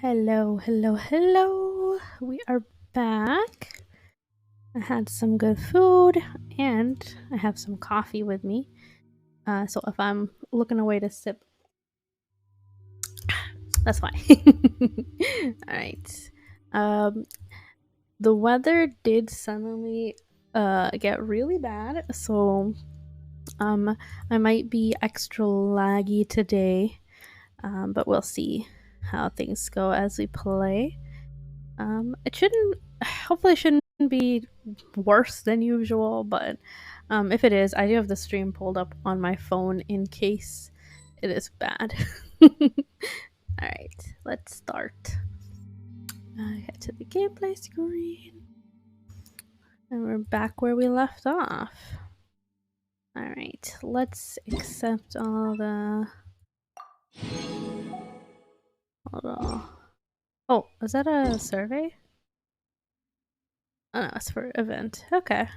Hello, hello, hello. We are back. I had some good food and I have some coffee with me. So if I'm looking away to sip, that's fine. All right. Um, the weather did suddenly get really bad, so I might be extra laggy today. But we'll see how things go as we play. It shouldn't, hopefully, it shouldn't be worse than usual, but if it is, I do have the stream pulled up on my phone in case it is bad. Alright, let's start. Get to the gameplay screen. And we're back where we left off. Alright, let's accept all the. Hold on. Oh, is that a survey? Oh no, it's for event. Okay.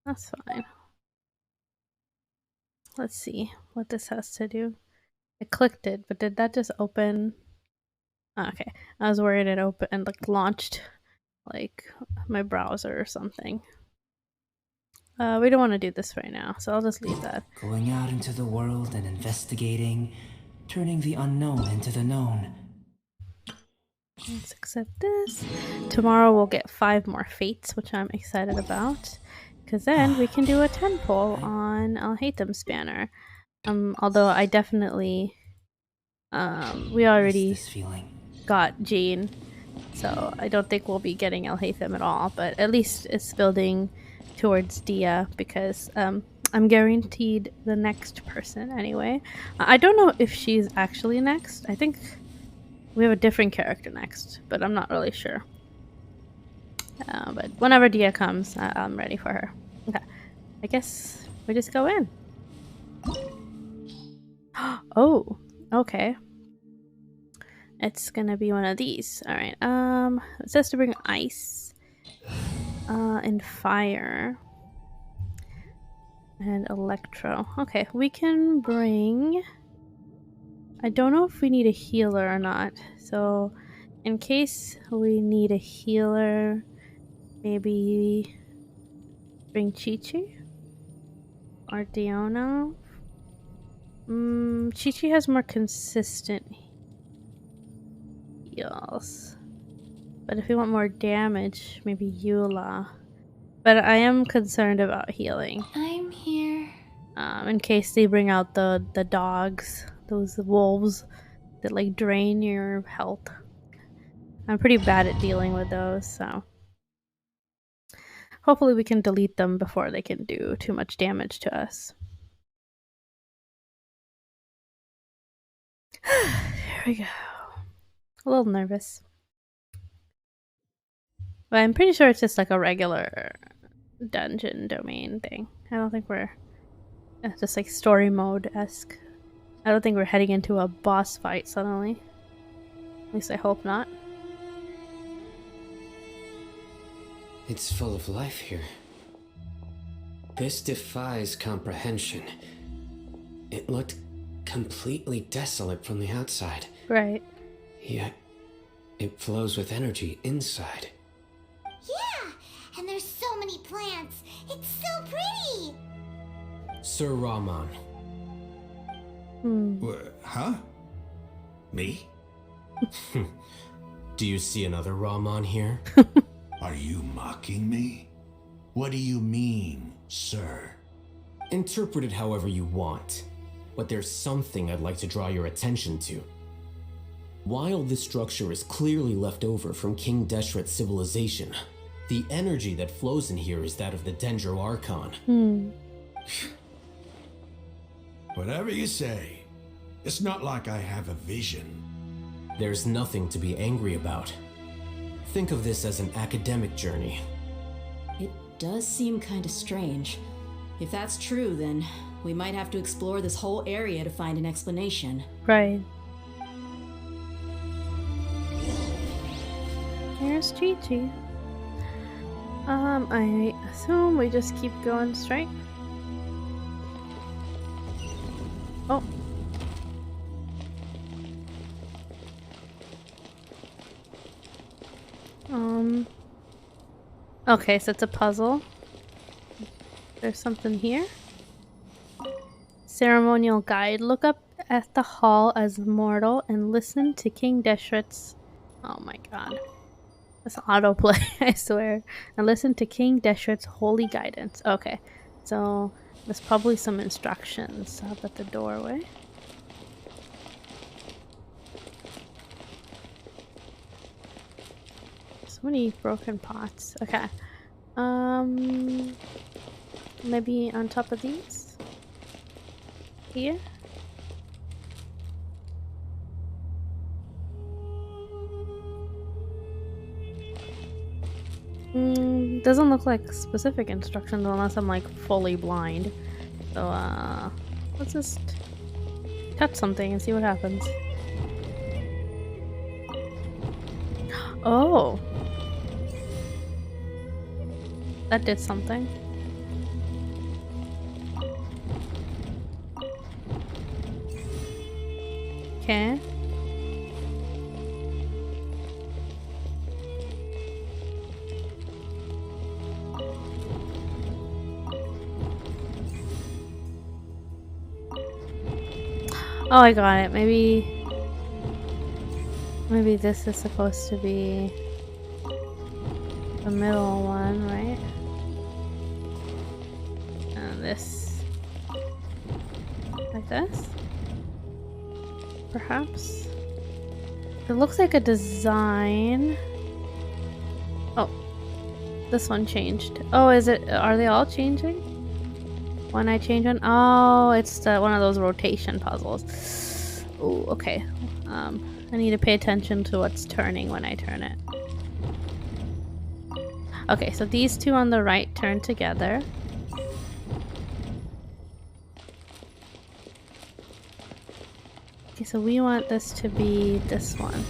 That's fine. Let's see what this has to do. I clicked it, but did that just open? Oh, okay. I was worried it opened and like launched like my browser or something. We don't want to do this right now, so I'll just leave that. Going out into the world and investigating, turning the unknown into the known. Let's accept this. Tomorrow we'll get 5 more fates, which I'm excited about. Because then we can do a 10 poll on Alhaitham Spanner. Although I definitely we already got Jean, so I don't think we'll be getting Alhaitham at all, but at least it's building towards Dia because I'm guaranteed the next person anyway. I don't know if she's actually next. I think we have a different character next, but I'm not really sure. But whenever Dia comes, I'm ready for her. Okay, I guess we just go in. Oh, okay. It's gonna be one of these. All right. It says to bring ice, and fire, and electro. Okay, we can bring. I don't know if we need a healer or not. So, in case we need a healer, maybe bring Chi-Chi or Diona. Chi-Chi has more consistent heals. But if we want more damage, maybe Eula. But I am concerned about healing. I'm here. In case they bring out the dogs, those wolves that like drain your health. I'm pretty bad at dealing with those, so hopefully we can delete them before they can do too much damage to us. Here we go. A little nervous. But I'm pretty sure it's just like a regular dungeon domain thing. I don't think we're just like story mode-esque. I don't think we're heading into a boss fight suddenly. At least I hope not. It's full of life here. This defies comprehension. It looked completely desolate from the outside. Right. Yet, it flows with energy inside. Yeah, and there's so many plants. It's so pretty. Sir Rahman. Huh? Me? Do you see another Rahman here? Are you mocking me? What do you mean, sir? Interpret it however you want, but there's something I'd like to draw your attention to. While this structure is clearly left over from King Deshret's civilization, the energy that flows in here is that of the Dendro Archon. Whatever you say. It's not like I have a vision. There's nothing to be angry about. Think of this as an academic journey. It does seem kind of strange. If that's true, then we might have to explore this whole area to find an explanation. Right. Here's Chi-Chi. I assume we just keep going straight. Oh. Okay, so it's a puzzle. There's something here. Ceremonial guide. Look up at the hall as mortal and listen to King Deshret's. Oh my god. That's autoplay, I swear. And listen to King Deshret's holy guidance. Okay, so there's probably some instructions up at the doorway. So many broken pots. Okay. Maybe on top of these? Here? Doesn't look like specific instructions unless I'm like fully blind. So let's just touch something and see what happens. Oh, that did something. Okay. Oh, I got it. Maybe this is supposed to be the middle one, right? And this, like this, perhaps. It looks like a design. Oh, this one changed. Oh, is it? Are they all changing? When I change one? Oh, it's one of those rotation puzzles. Oh, okay. I need to pay attention to what's turning when I turn it. Okay, so these two on the right turn together. Okay, so we want this to be this one.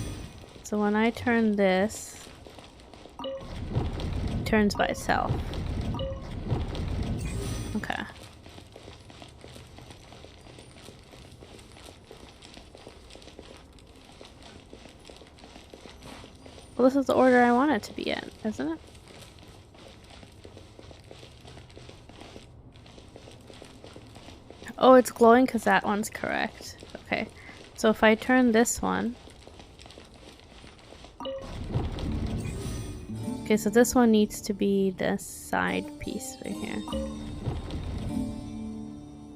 So when I turn this, it turns by itself. Okay. Well, this is the order I want it to be in, isn't it? Oh, it's glowing because that one's correct. Okay. So if I turn this one... Okay, so this one needs to be this side piece right here.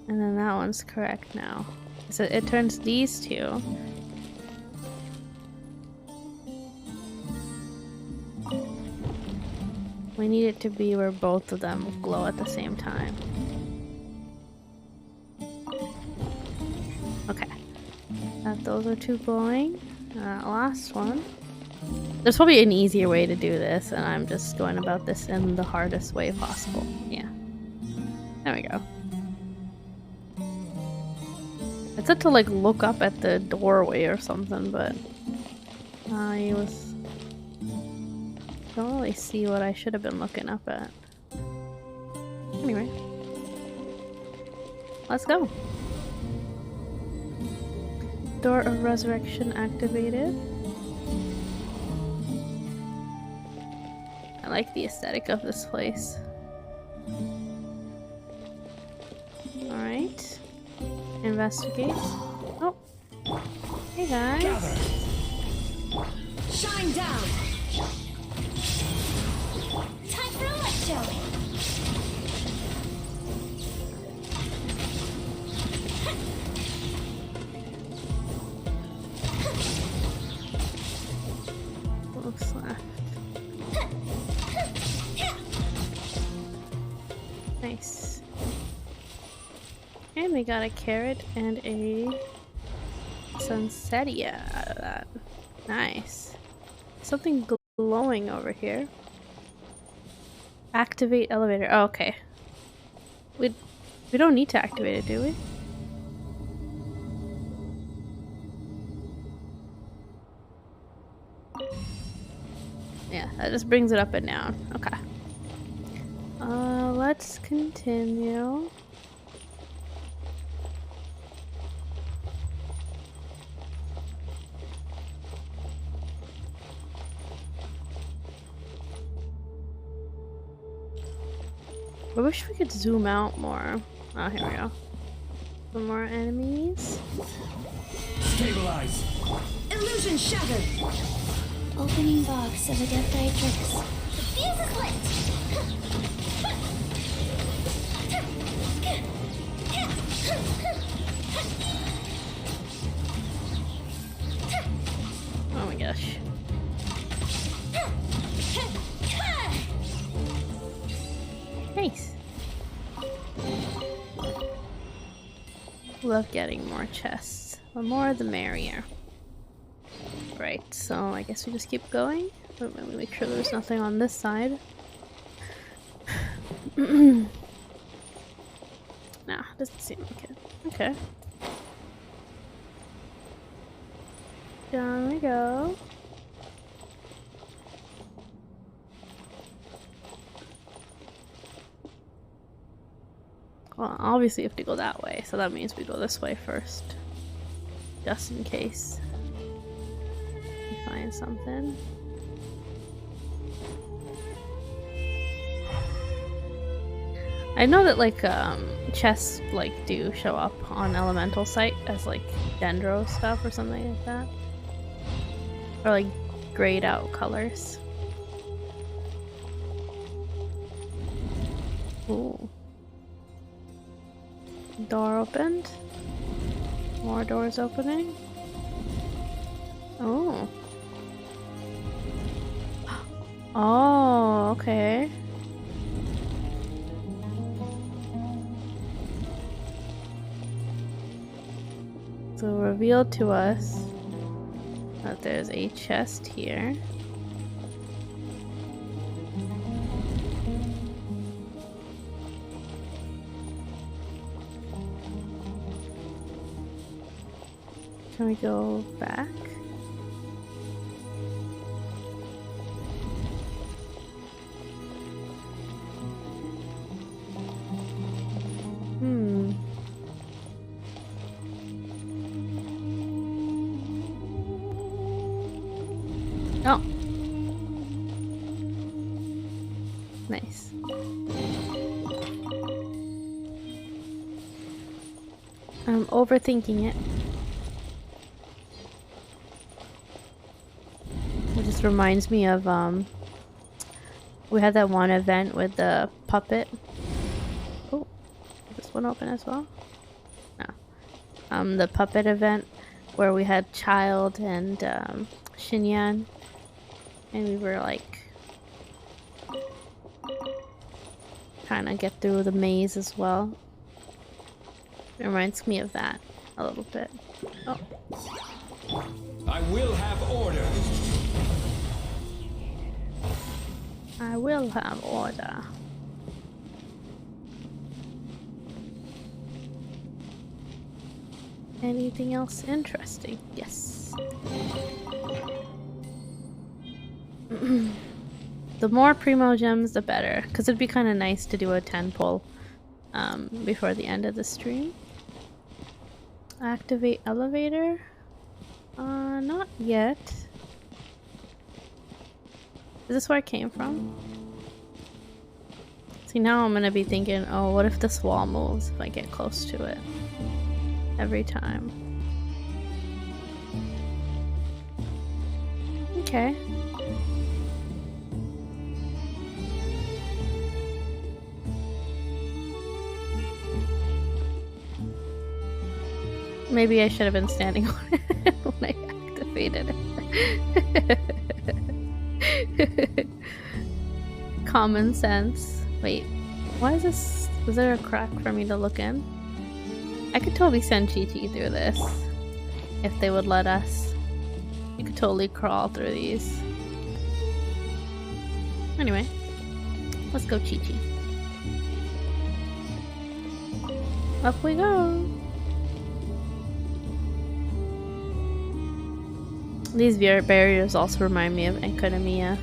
And then that one's correct now. So it turns these two. We need it to be where both of them glow at the same time. Okay. Those are two glowing. Last one. There's probably an easier way to do this, and I'm just going about this in the hardest way possible. Yeah. There we go. I said to like look up at the doorway or something, but I don't really see what I should have been looking up at. Anyway. Let's go. Door of Resurrection activated. I like the aesthetic of this place. Alright. Investigate. Oh. Hey guys. Shine down! Time for a light show. Looks left. Nice. And we got a carrot and a sunsetia out of that. Nice. Something glowing over here. Activate elevator. Oh, okay. We don't need to activate it, do we? Yeah, that just brings it up and down. Okay. Let's continue. I wish we could zoom out more. Oh, here we go. Some more enemies. Stabilize! Illusion shattered! Opening box of a Death Tricks. The fuse is lit! Oh my gosh. Nice. Love getting more chests. The more the merrier. Right, so I guess we just keep going. But let me make sure there's nothing on this side. Nah, doesn't seem like it. Okay. Down we go. Well, obviously you have to go that way, so that means we go this way first. Just in case we find something. I know that like chests like do show up on elemental site as like dendro stuff or something like that. Or like grayed out colors. Ooh. Door opened. More doors opening. Oh. Oh, okay. So revealed to us that there's a chest here. Can we go back? Oh. Nice. I'm overthinking it. It just reminds me of we had that one event with the puppet. Oh, is this one open as well? No. The puppet event where we had Child and Xinyan, and we were like trying to get through the maze as well. It reminds me of that a little bit. Oh. I will have order. I will have order. Anything else interesting? Yes. The more primo gems, the better. Because it'd be kind of nice to do a 10 pull before the end of the stream. Activate elevator? Not yet. Is this where I came from? See, now I'm gonna be thinking, oh, what if this wall moves if I get close to it? Every time. Okay. Maybe I should have been standing on it when I activated it. Common sense. Wait, why is this? Is there a crack for me to look in? I could totally send Chi-Chi through this if they would let us. You could totally crawl through these. Anyway, let's go Chi-Chi. Up we go. These barriers also remind me of Enkanomiya.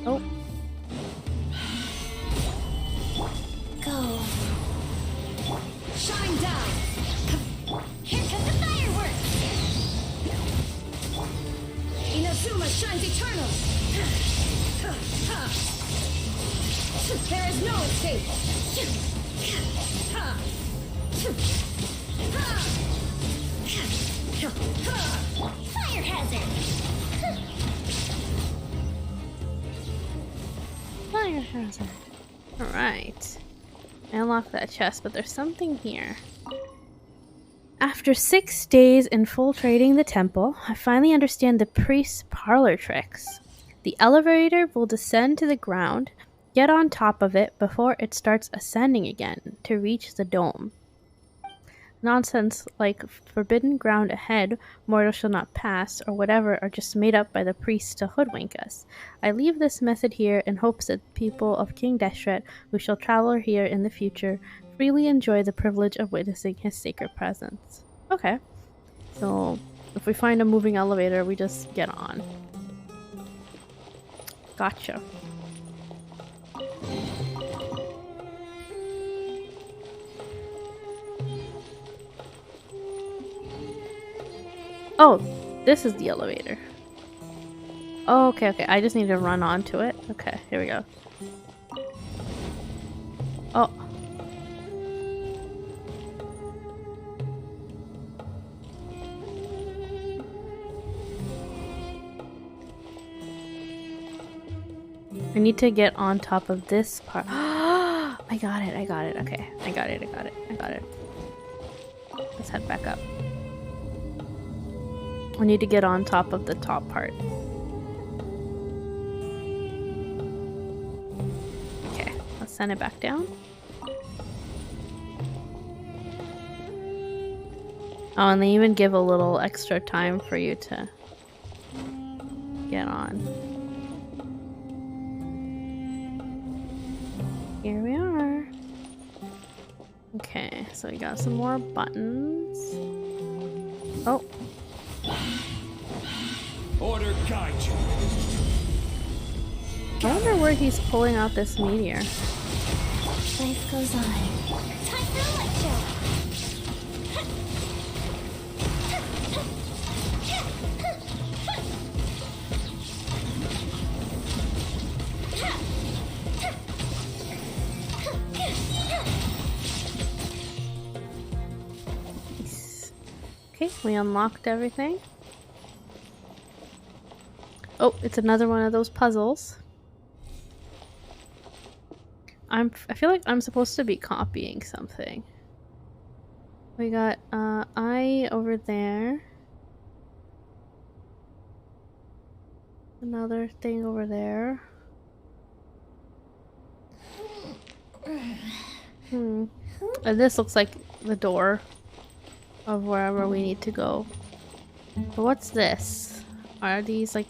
Oh. Go. Shine down! Here comes the fireworks! There is no escape! Fire hazard! Fire hazard. Alright. I unlocked that chest, but there's something here. After 6 days infiltrating the temple, I finally understand the priest's parlor tricks. The elevator will descend to the ground, get on top of it before it starts ascending again to reach the dome. Nonsense like forbidden ground ahead, mortal shall not pass, or whatever are just made up by the priests to hoodwink us. I leave this method here in hopes that people of King Deshret who shall travel here in the future freely enjoy the privilege of witnessing his sacred presence. Okay, so if we find a moving elevator, we just get on. Gotcha. Oh, this is the elevator. Oh, okay, okay. I just need to run onto it. Okay, here we go. Oh. I need to get on top of this part. I got it, I got it. Okay, I got it, I got it, I got it. Let's head back up. I need to get on top of the top part. Okay, let's send it back down. Oh, and they even give a little extra time for you to get on. Here we are. Okay, so we got some more buttons. Oh. Order guide you. I wonder where he's pulling out this meteor. Life goes on. Time for a lecture. Okay, we unlocked everything. Oh, it's another one of those puzzles. I feel like I'm supposed to be copying something. We got I over there. Another thing over there. And this looks like the door of wherever we need to go. But what's this? Are these like...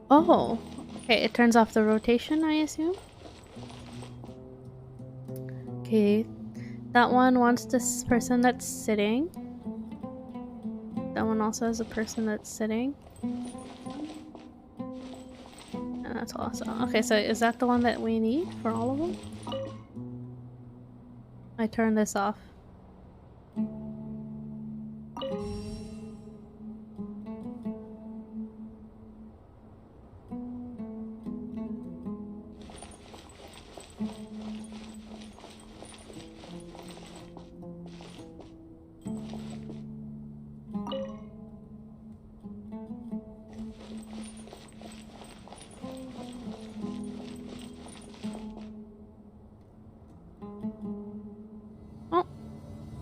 Oh! Okay, it turns off the rotation, I assume? Okay, that one wants this person that's sitting. That one also has a person that's sitting. And that's awesome. Okay, so is that the one that we need for all of them? I turned this off.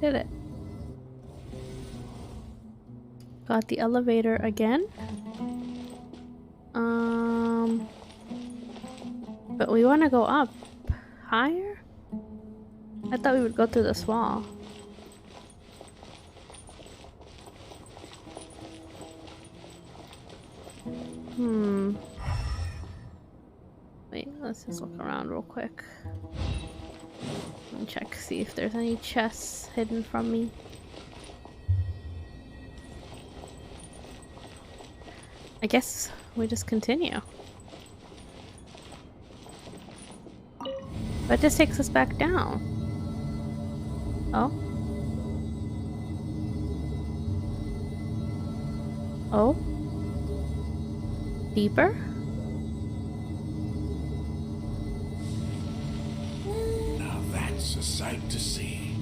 Did it. Got the elevator again. But we want to go up higher? I thought we would go through this wall. Wait, let's just look around real quick. And check, see if there's any chests hidden from me. I guess we just continue. But this takes us back down. Oh? Oh? Deeper? Now that's a sight to see.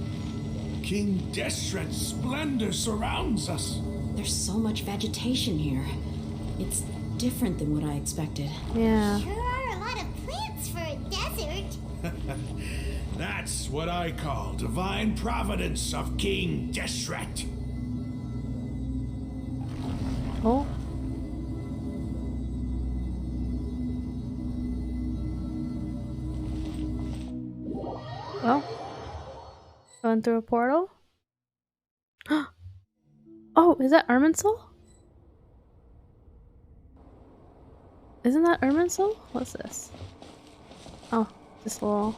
King Deshret's splendor surrounds us. There's so much vegetation here. It's different than what I expected. Yeah. Sure are a lot of plants for a desert. That's what I call divine providence of King Deshret. Oh. Well. Going through a portal? Oh, is that Irminsul? Isn't that Irminsul? What's this? Oh, just little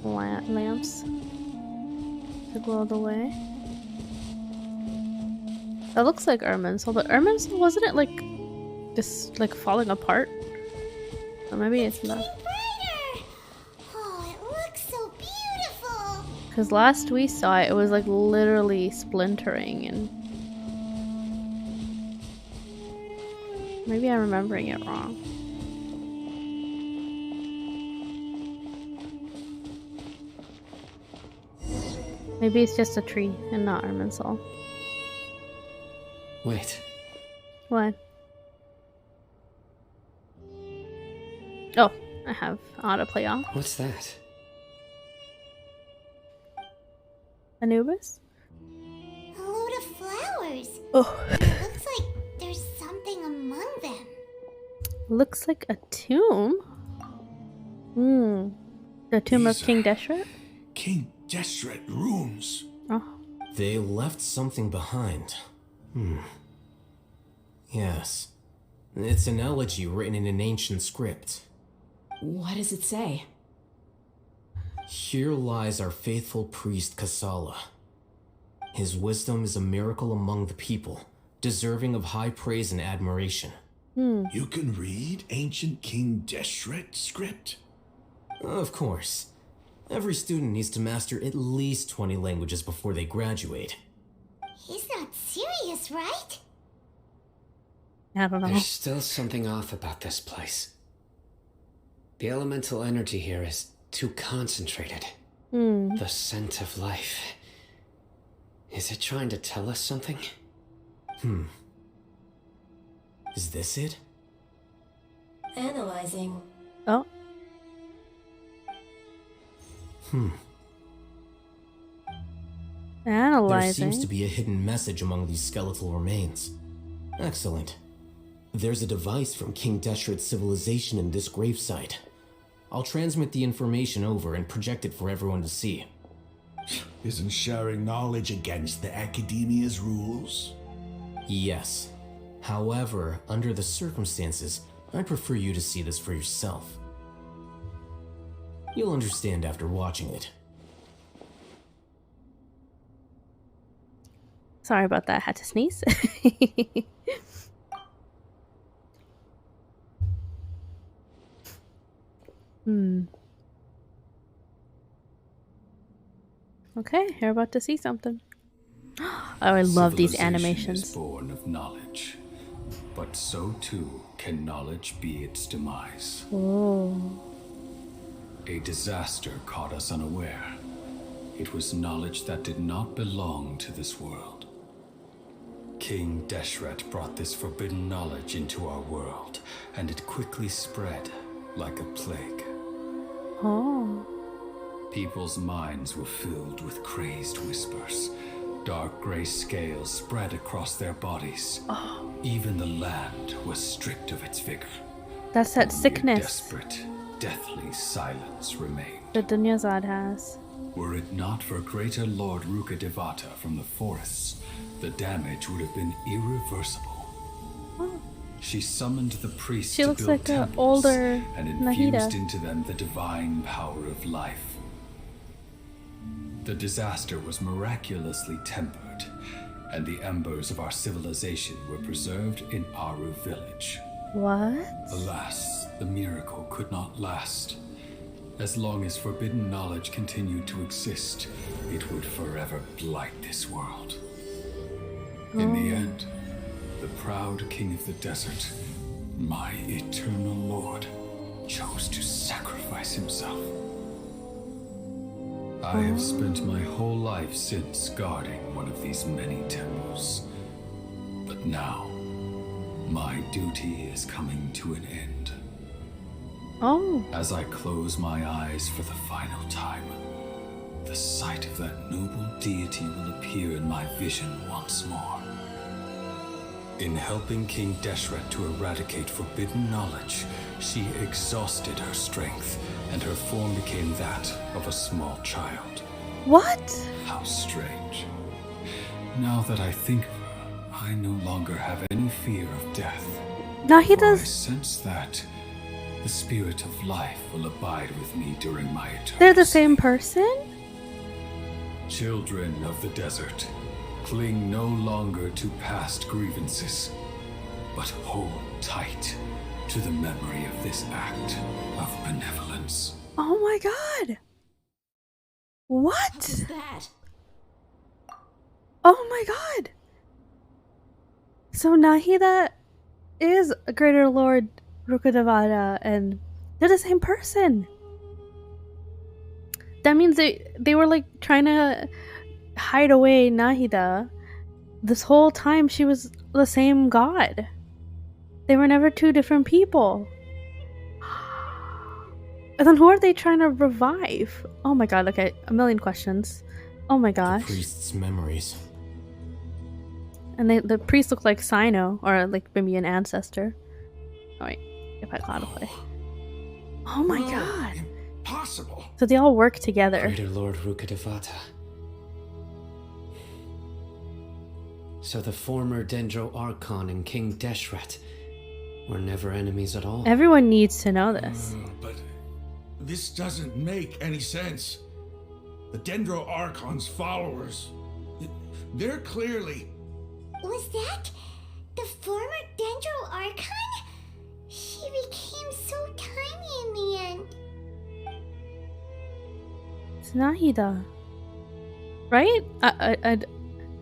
lamps to glow the way. That looks like Irminsul, but Irminsul, wasn't it like just like falling apart? Or maybe it's not. Getting brighter. Oh, it looks so beautiful. Because last we saw it, it was like literally splintering, and maybe I'm remembering it wrong. Maybe it's just a tree and not Irminsul. Wait, What? Oh, I have autoplay off. what's that? Anubis? A load of flowers. Oh. Looks like there's something among them. Looks like a tomb. Hmm. The tomb These of King are- Deshret? King Deshret runes. Oh. They left something behind. Yes. It's an elegy written in an ancient script. What does it say? Here lies our faithful priest Kasala. His wisdom is a miracle among the people, deserving of high praise and admiration. You can read ancient King Deshret script? Of course. Every student needs to master at least 20 languages before they graduate. He's not serious, right? I don't know. There's still something off about this place. The elemental energy here is too concentrated. The scent of life. Is it trying to tell us something? Is this it? Analyzing. Oh. There Analyzing. seems to be a hidden message among these skeletal remains. Excellent. There's a device from King Deshret's civilization in this gravesite. I'll transmit the information over and project it for everyone to see. Isn't sharing knowledge against the Academia's rules? Yes. However, under the circumstances, I prefer you to see this for yourself. You'll understand after watching it. Sorry about that. I had to sneeze. Okay, you're about to see something. Oh, I love these Civilization animations. is born of knowledge, but so too can knowledge be its demise. Oh. A disaster caught us unaware. It was knowledge that did not belong to this world. King Deshret brought this forbidden knowledge into our world, and it quickly spread like a plague. Oh. People's minds were filled with crazed whispers. Dark gray scales spread across their bodies. Even the land was stripped of its vigor. That's that Only a sickness desperate, deathly silence remained. that Dunyazad has. Were it not for greater Lord Ruka Devata from the forests, the damage would have been irreversible. She summoned the priests She to looks build like a temples older and infused Nahida. into them the divine power of life. The disaster was miraculously tempered, and the embers of our civilization were preserved in Aru village. What? Alas, the miracle could not last. As long as forbidden knowledge continued to exist, it would forever blight this world. In the end, the proud king of the desert My eternal lord chose to sacrifice himself. I have spent my whole life since guarding one of these many temples. But now, my duty is coming to an end. Oh. As I close my eyes for the final time, the sight of that noble deity will appear in my vision once more. In helping King Deshret to eradicate forbidden knowledge, she exhausted her strength, and her form became that of a small child. What? How strange. Now that I think of her, I no longer have any fear of death. Now he For I does. sense that the spirit of life will abide with me during my eternity. They're the same person? Children of the desert, cling no longer to past grievances, but hold tight to the memory of this act of benevolence. Oh my god. What? What was that? Oh my god. So Nahida is a Greater Lord Rukkhadevata, and they're the same person. That means they were like trying to hide away Nahida. This whole time she was the same god. They were never two different people. And then who are they trying to revive? Oh my god, okay, a million questions. Oh my The gosh. priest's memories. And the priest looked like Sino, or like maybe an ancestor. Oh wait, if I gotta play. Oh my god. Impossible. So they all work together. Greater Lord Rukkhadevata. So the former Dendro Archon and King Deshret were never enemies at all. Everyone needs to know this. But this doesn't make any sense. The Dendro Archon's followers, they're clearly... Was that the former Dendro Archon? She became so tiny in the end. It's Nahida. Right?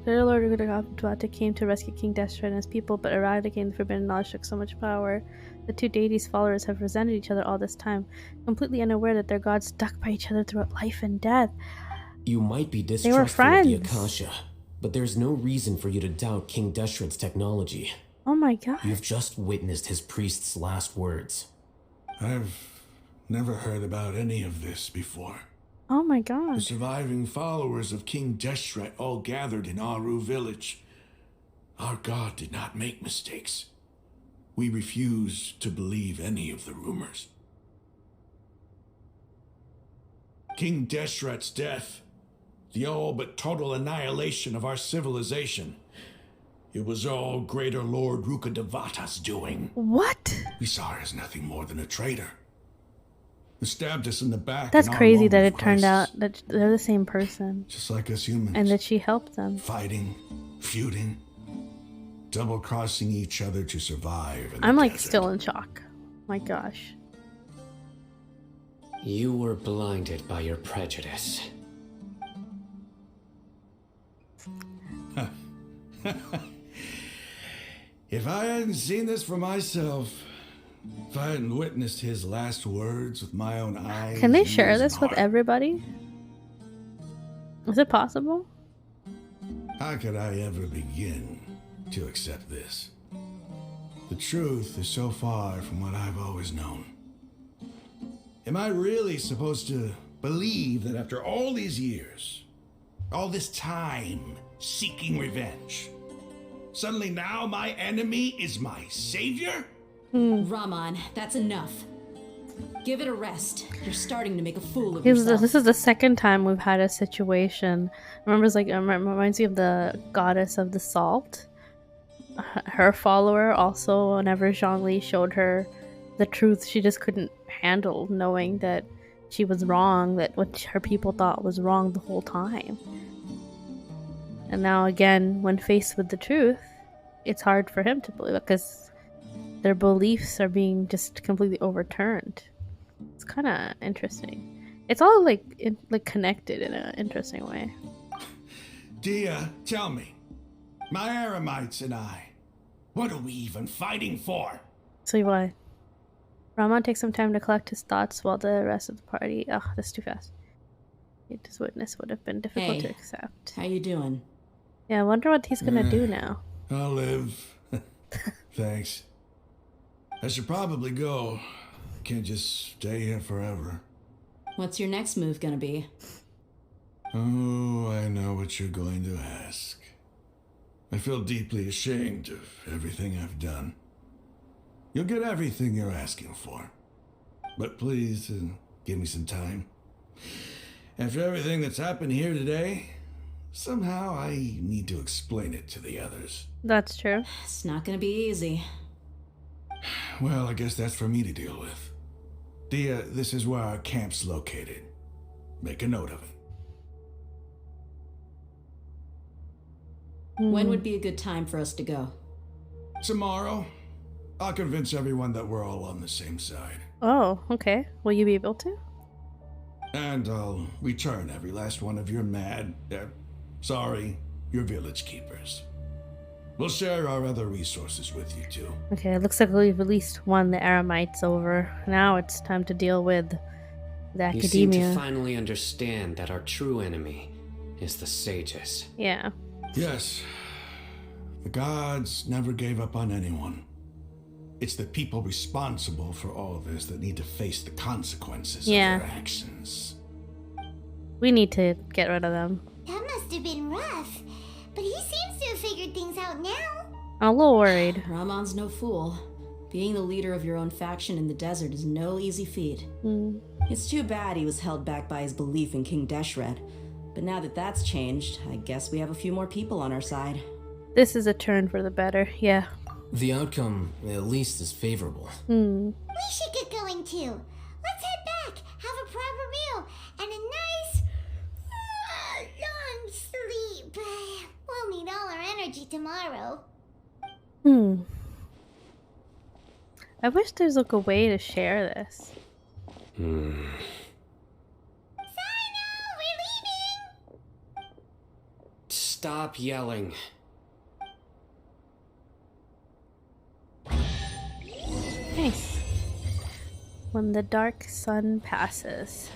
The Lord Rukkhadevata came to rescue King Deshret and his people, but eradicating the forbidden knowledge took so much power. The two deities' followers have resented each other all this time, completely unaware that their gods stuck by each other throughout life and death. You might be were distrustful of the friends. Akasha, but there's no reason for you to doubt King Deshret's technology. Oh my god. You've just witnessed his priest's last words. I've never heard about any of this before. Oh my The god. surviving followers of King Deshret all gathered in Aru village. Our god did not make mistakes. We refuse to believe any of the rumors. King Deshret's death, the all but total annihilation of our civilization, it was all Greater Lord Rukkhadevata's doing. What? We saw her as nothing more than a traitor. Who stabbed us in the back. That's in our crazy moment that of it turned out crisis. that they're the same person Just like us humans. and that she helped them. Fighting, feuding, double-crossing each other to survive. In the I'm like desert. still in shock. My gosh. You were blinded by your prejudice. If I hadn't seen this for myself, if I hadn't witnessed his last words with my own eyes... Can they ears, share and this with heart, everybody? Is it possible? how could I ever begin to accept this? The truth is so far from what I've always known. Am I really supposed to believe that after all these years, all this time seeking revenge, suddenly now my enemy is my savior? Raman, that's enough. Give it a rest. You're starting to make a fool of yourself. This is the second time we've had a situation. Remember, reminds me of the goddess of the salt. Her follower also, whenever Zhongli showed her the truth, she just couldn't handle knowing that she was wrong, that what her people thought was wrong the whole time. And now again, when faced with the truth, it's hard for him to believe it because their beliefs are being just completely overturned. It's kind of interesting. It's all like connected in an interesting way. Dia, tell me, my Aramites and I, what are we even fighting for? So why? Ramon takes some time to collect his thoughts while the rest of the party... Oh, that's too fast. His witness would have been difficult to accept. How you doing? Yeah, I wonder what he's gonna do now. I'll live. Thanks. I should probably go. Can't just stay here forever. What's your next move gonna be? Oh, I know what you're going to ask. I feel deeply ashamed of everything I've done. You'll get everything you're asking for. But please, give me some time. After everything that's happened here today, somehow I need to explain it to the others. That's true. It's not gonna be easy. Well, I guess that's for me to deal with. Dia, this is where our camp's located. Make a note of it. When would be a good time for us to go? Tomorrow, I'll convince everyone that we're all on the same side. Oh, okay. Will you be able to? And I'll return every last one of your your village keepers. We'll share our other resources with you too. Okay, it looks like we've at least won the Aramites over. Now it's time to deal with the academia. You seem to finally understand that our true enemy is the sages. Yeah. Yes. The gods never gave up on anyone. It's the people responsible for all this that need to face the consequences of their actions. We need to get rid of them. That must have been rough. But he seems to have figured things out now. I'm a little worried. Ramon's no fool. Being the leader of your own faction in the desert is no easy feat. It's too bad he was held back by his belief in King Deshret. But now that that's changed, I guess we have a few more people on our side. This is a turn for the better, yeah. The outcome, at least, is favorable. We should get going too. Let's head back, have a proper meal, and a nice long sleep. We'll need all our energy tomorrow. I wish there's like a way to share this. Sino, we're leaving! Stop yelling. Nice. When the dark sun passes.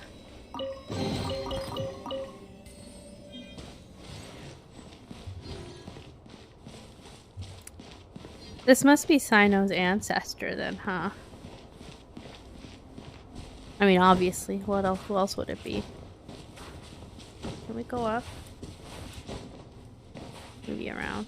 This must be Sino's ancestor then, huh? I mean, obviously. Who else would it be? Can we go up? Maybe around.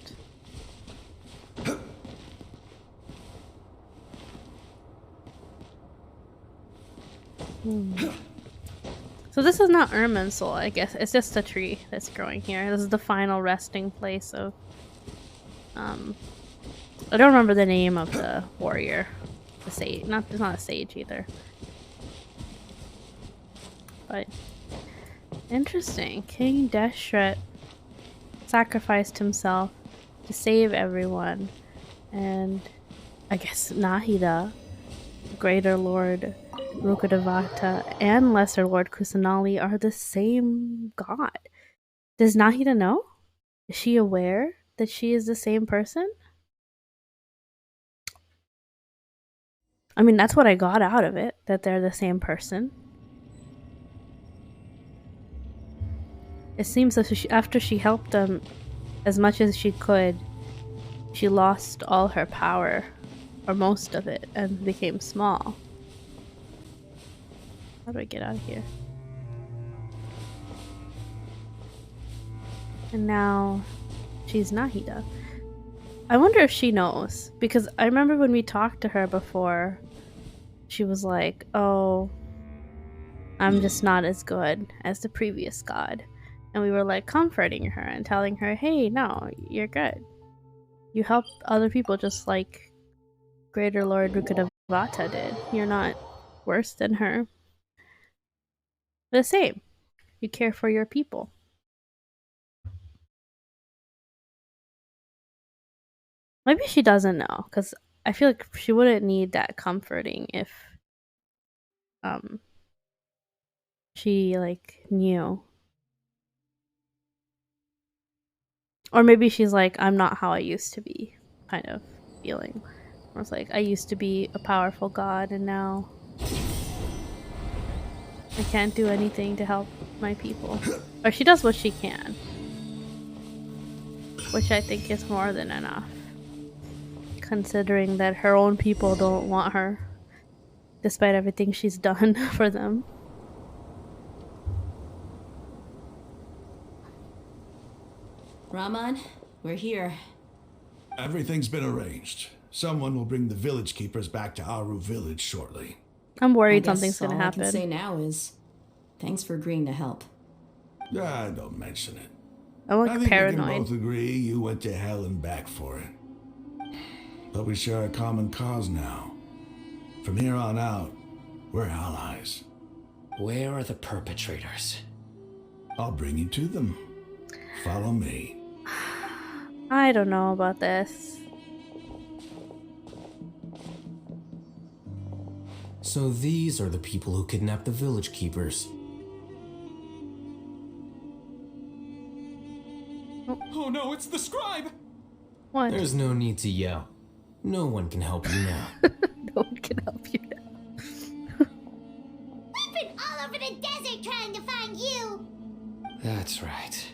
So this is not Irminsul, I guess. It's just a tree that's growing here. This is the final resting place of... I don't remember the name of the warrior. The sage. It's not a sage either. But... interesting. King Deshret sacrificed himself to save everyone. And... I guess Nahida, Greater Lord Rukkhadevata, and Lesser Lord Kusanali are the same god. Does Nahida know? Is she aware that she is the same person? I mean, that's what I got out of it, that they're the same person. It seems that after she helped them as much as she could, she lost all her power, or most of it, and became small. How do I get out of here? And now she's Nahida. I wonder if she knows, because I remember when we talked to her before, she was like, oh, I'm just not as good as the previous god. And we were like comforting her and telling her, hey, no, you're good. You help other people just like Greater Lord Rukkhadevata did. You're not worse than her. The same. You care for your people. Maybe she doesn't know, because I feel like she wouldn't need that comforting if she like knew. Or maybe she's like, I'm not how I used to be, kind of feeling. I was like, I used to be a powerful god and now I can't do anything to help my people. Or she does what she can. Which I think is more than enough. Considering that her own people don't want her. Despite everything she's done for them. Raman, we're here. Everything's been arranged. Someone will bring the village keepers back to Aru village shortly. I'm worried I guess something's gonna happen. All I can say now is, thanks for agreeing to help. Don't mention it. I'm like I think paranoid. we can both agree you went to hell and back for it. But we share a common cause now. From here on out, we're allies. Where are the perpetrators? I'll bring you to them. Follow me. I don't know about this. So these are the people who kidnapped the village keepers. Oh no, it's the scribe! What? There's no need to yell. No one can help you now. No one can help you now. We've been all over the desert trying to find you! That's right.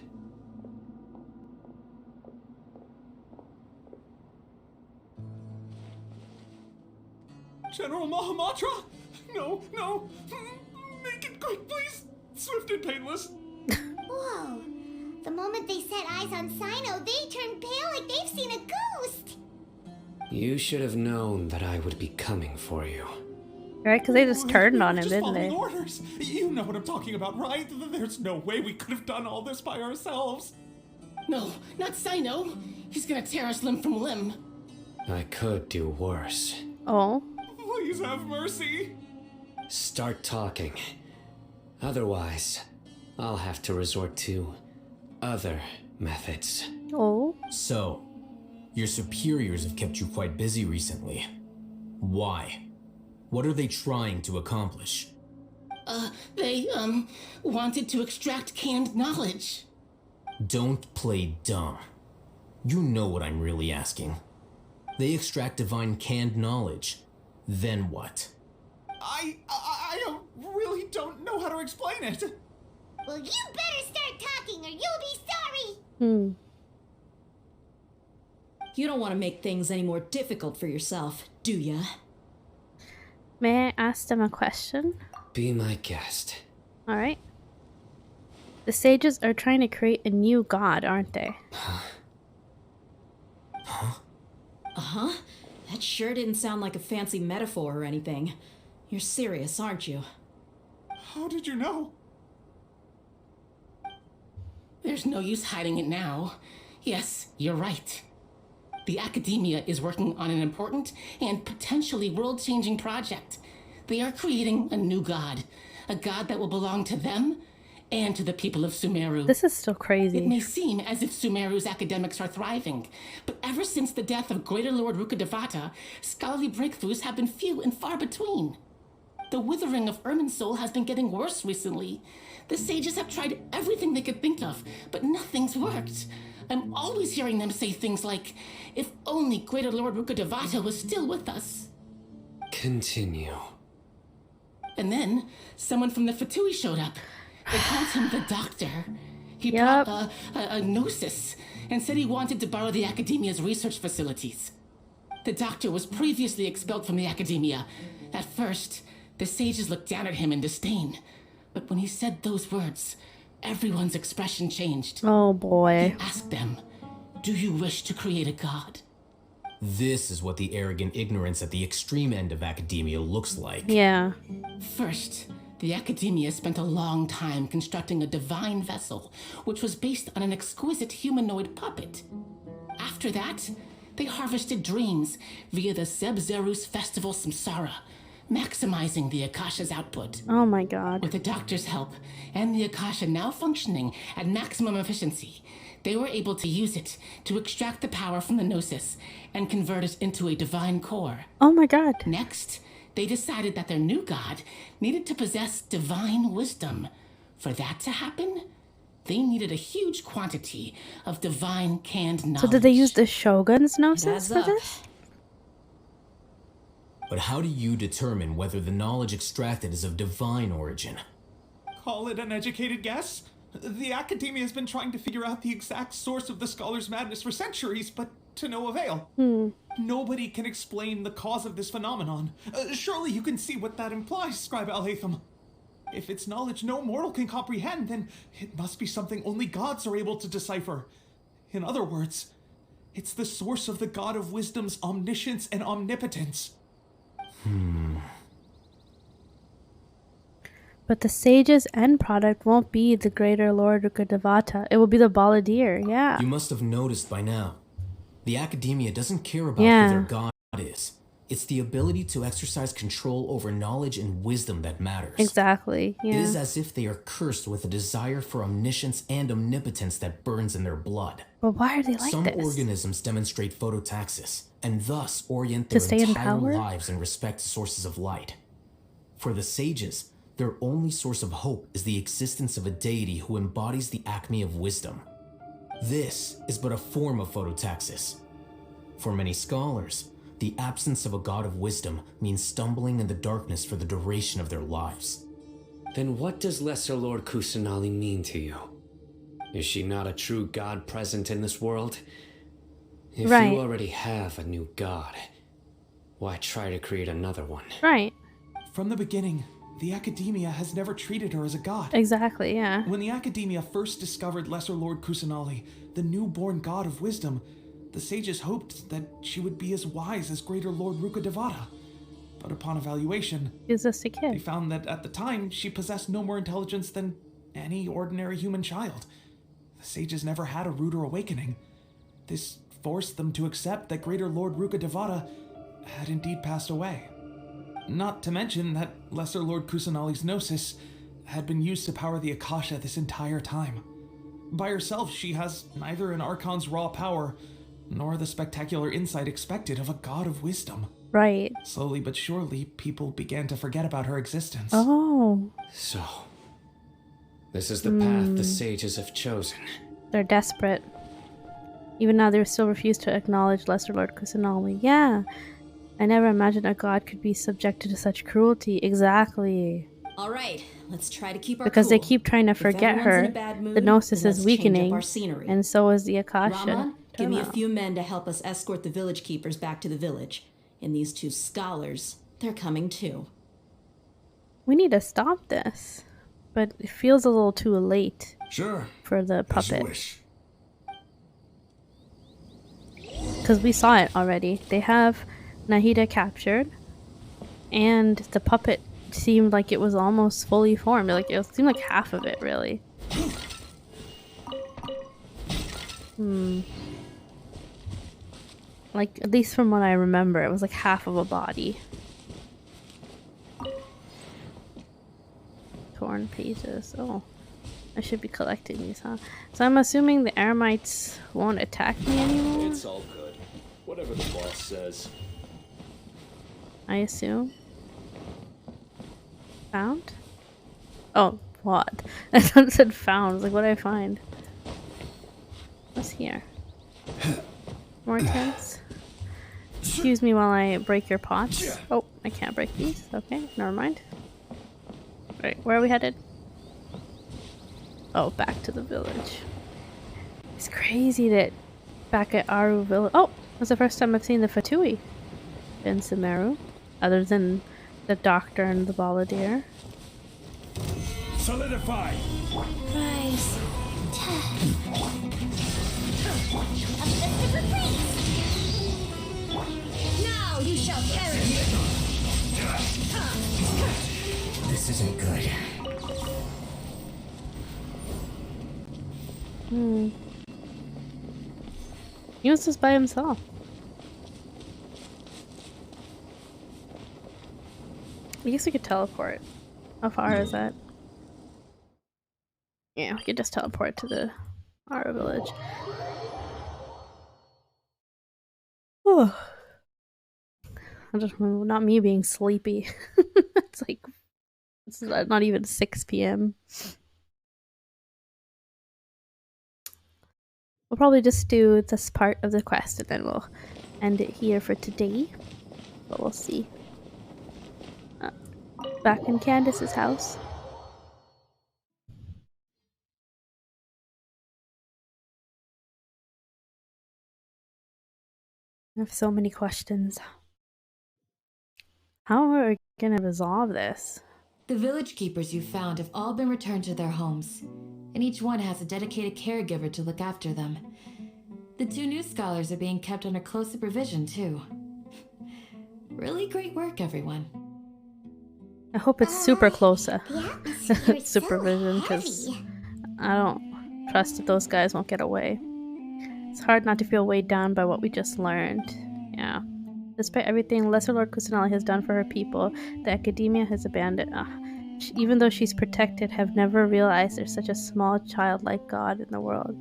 General Mahamatra? No, no! Make it quick, please! Swift and painless! Whoa. The moment they set eyes on Sino, they turned pale like they've seen a ghost! You should have known that I would be coming for you. Right? Because they just turned on him, Just didn't following they? orders! You know what I'm talking about, right? There's no way we could have done all this by ourselves! No, not Sino. He's gonna tear us limb from limb. I could do worse. Oh. Please have mercy! Start talking. Otherwise, I'll have to resort to other methods. Oh. So, your superiors have kept you quite busy recently. Why? What are they trying to accomplish? They, wanted to extract canned knowledge. Don't play dumb. You know what I'm really asking. They extract divine canned knowledge. Then what? I really don't know how to explain it. Well, you better start talking or you'll be sorry! Hmm. You don't want to make things any more difficult for yourself, do ya? May I ask them a question? Be my guest. Alright. The sages are trying to create a new god, aren't they? Uh-huh. That sure didn't sound like a fancy metaphor or anything. You're serious, aren't you? How did you know? There's no use hiding it now. Yes, you're right. The Academia is working on an important and potentially world-changing project. They are creating a new god. A god that will belong to them and to the people of Sumeru. This is still crazy. It may seem as if Sumeru's academics are thriving, but ever since the death of Greater Lord Rukkhadevata, scholarly breakthroughs have been few and far between. The withering of Irminsul has been getting worse recently. The sages have tried everything they could think of, but nothing's worked. I'm always hearing them say things like, if only Greater Lord Rukkhadevata was still with us. Continue. And then, someone from the Fatui showed up. They called him the Doctor. He Yep. brought a gnosis and said he wanted to borrow the Academia's research facilities. The Doctor was previously expelled from the Academia. At first, the sages looked down at him in disdain. But when he said those words, everyone's expression changed. Oh boy. He asked them, do you wish to create a god? This is what the arrogant ignorance at the extreme end of academia looks like. Yeah. First, the Academia spent a long time constructing a divine vessel, which was based on an exquisite humanoid puppet. After that, they harvested dreams via the Zeb-Zerus Festival Samsara, maximizing the Akasha's output. Oh my god. With the Doctor's help, and the Akasha now functioning at maximum efficiency, they were able to use it to extract the power from the Gnosis and convert it into a divine core. Oh my god. Next, they decided that their new god needed to possess divine wisdom. For that to happen, they needed a huge quantity of divine canned knowledge. So did they use the Shogun's gnosis adds for up. this? But how do you determine whether the knowledge extracted is of divine origin? Call it an educated guess? The academia has been trying to figure out the exact source of the scholar's madness for centuries, but to no avail. Nobody can explain the cause of this phenomenon. Surely you can see what that implies, Scribe Alhaitham. If it's knowledge no mortal can comprehend, then it must be something only gods are able to decipher. In other words, it's the source of the God of Wisdom's omniscience and omnipotence. But the sage's end product won't be the greater Lord Rukkhadevata. It will be the Balladeer, yeah. You must have noticed by now. The academia doesn't care about who their god is. It's the ability to exercise control over knowledge and wisdom that matters. Exactly, yeah. It is as if they are cursed with a desire for omniscience and omnipotence that burns in their blood. But why are they like Some this? organisms demonstrate phototaxis, and thus orient their entire lives in respect to sources of light. For the sages, their only source of hope is the existence of a deity who embodies the acme of wisdom. This is but a form of phototaxis. For many scholars, the absence of a god of wisdom means stumbling in the darkness for the duration of their lives. Then what does Lesser Lord Kusanali mean to you? Is she not a true god present in this world? If you already have a new god, why try to create another one? Right. From the beginning, the academia has never treated her as a god. Exactly, yeah. When the academia first discovered Lesser Lord Kusanali, the newborn god of wisdom, the sages hoped that she would be as wise as Greater Lord Rukkhadevata. But upon evaluation, is this a kid? They found that at the time, she possessed no more intelligence than any ordinary human child. The sages never had a ruder awakening. This forced them to accept that Greater Lord Rukkhadevata had indeed passed away. Not to mention that Lesser Lord Kusanali's gnosis had been used to power the Akasha this entire time. By herself, she has neither an Archon's raw power nor the spectacular insight expected of a god of wisdom. Right. Slowly but surely, people began to forget about her existence. Oh. So, this is the path the sages have chosen. They're desperate. Even now, they still refuse to acknowledge Lesser Lord Kusanali. Yeah. I never imagined a god could be subjected to such cruelty. Exactly. All right, let's try to keep our because cool. They keep trying to forget her. Mood, the gnosis is weakening, and so is the Akasha. Raman, give me a few men to help us escort the village keepers back to the village. And these two scholars, they're coming too. We need to stop this, but it feels a little too late. Sure. For the puppet. As you wish. Because we saw it already. They have Nahida captured, and the puppet seemed like it was almost fully formed. Like it seemed like half of it, really. Like, at least from what I remember, it was like half of a body. Torn pages. Oh, I should be collecting these, huh? So I'm assuming the Eremites won't attack me anymore? It's all good. Whatever the boss says. I assume. Found? Oh, what? I thought it said found. I was like, what did I find? What's here? More tents? Excuse me while I break your pots. Oh, I can't break these. Okay, never mind. Right, where are we headed? Oh, back to the village. It's crazy that back at Aru village. Oh, that's the first time I've seen the Fatui in Sumeru, other than the doctor and the Balladeer. Solidify. Rise. Now you shall perish. This isn't good. He was just by himself. I guess we could teleport. How far is that? Yeah, we could just teleport to the Aru village. Oh. I just remember not me being sleepy. It's like it's not even 6 p.m. We'll probably just do this part of the quest and then we'll end it here for today. But we'll see. Back in Candace's house. I have so many questions. How are we gonna resolve this? The village keepers you found have all been returned to their homes, and each one has a dedicated caregiver to look after them. The 2 new scholars are being kept under close supervision, too. Really great work, everyone. I hope it's super close The atmosphere is supervision, so because heavy. I don't trust that those guys won't get away. It's hard not to feel weighed down by what we just learned. Yeah. Despite everything Lesser Lord Kusanali has done for her people, the academia has abandoned. Even though she's protected, have never realized there's such a small childlike god in the world.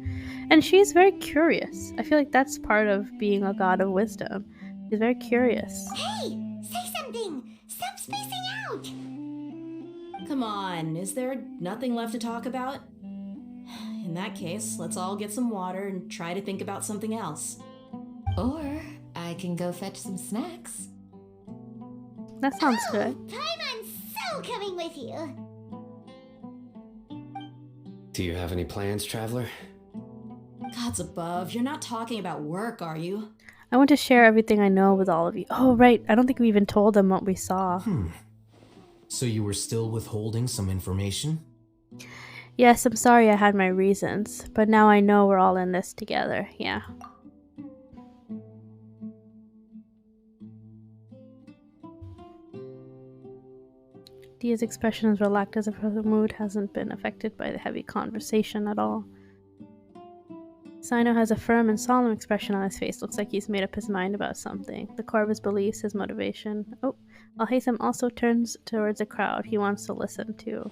And she's very curious. I feel like that's part of being a god of wisdom. She's very curious. Hey, say something. Stop spacing out. Come on, is there nothing left to talk about? In that case, let's all get some water and try to think about something else. Or I can go fetch some snacks. That sounds good. Paimon's so coming with you. Do you have any plans, Traveler? Gods above, you're not talking about work, are you? I want to share everything I know with all of you. Oh, right. I don't think we even told them what we saw. So you were still withholding some information? Yes, I'm sorry I had my reasons, but now I know we're all in this together. Yeah. Dia's expression is relaxed as if her mood hasn't been affected by the heavy conversation at all. Sino has a firm and solemn expression on his face. Looks like he's made up his mind about something. The core of his beliefs, his motivation. Oh, Al-Haytham also turns towards the crowd. He wants to listen too.